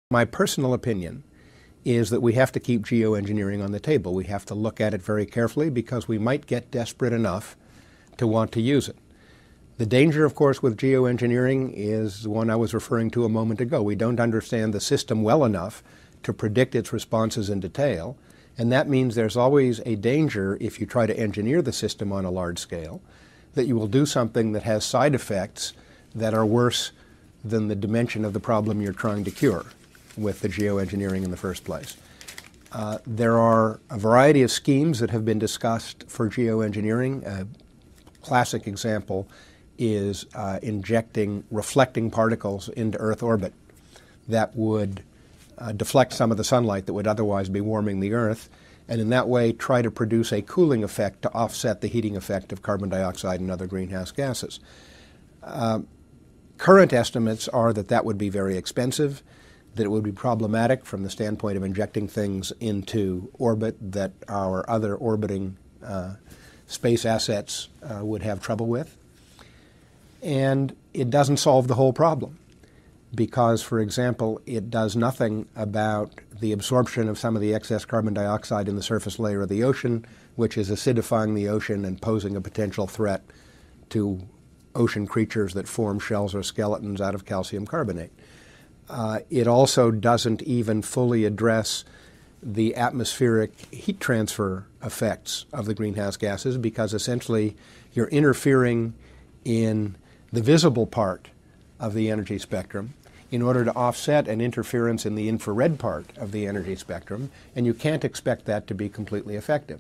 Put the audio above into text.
My personal opinion is that we have to keep geoengineering on the table. We have to look at it very carefully because we might get desperate enough to want to use it. The danger, of course, with geoengineering is the one I was referring to a moment ago. We don't understand the system well enough to predict its responses in detail, and that means there's always a danger if you try to engineer the system on a large scale that you will do something that has side effects that are worse than the dimension of the problem you're trying to cure with the geoengineering in the first place. There are a variety of schemes that have been discussed for geoengineering. A classic example is injecting reflecting particles into Earth orbit that would deflect some of the sunlight that would otherwise be warming the Earth, and in that way try to produce a cooling effect to offset the heating effect of carbon dioxide and other greenhouse gases. Current estimates are that that would be very expensive, that it would be problematic from the standpoint of injecting things into orbit that our other orbiting space assets would have trouble with. And it doesn't solve the whole problem because, for example, it does nothing about the absorption of some of the excess carbon dioxide in the surface layer of the ocean, which is acidifying the ocean and posing a potential threat to ocean creatures that form shells or skeletons out of calcium carbonate. It also doesn't even fully address the atmospheric heat transfer effects of the greenhouse gases because essentially you're interfering in the visible part of the energy spectrum in order to offset an interference in the infrared part of the energy spectrum, and you can't expect that to be completely effective.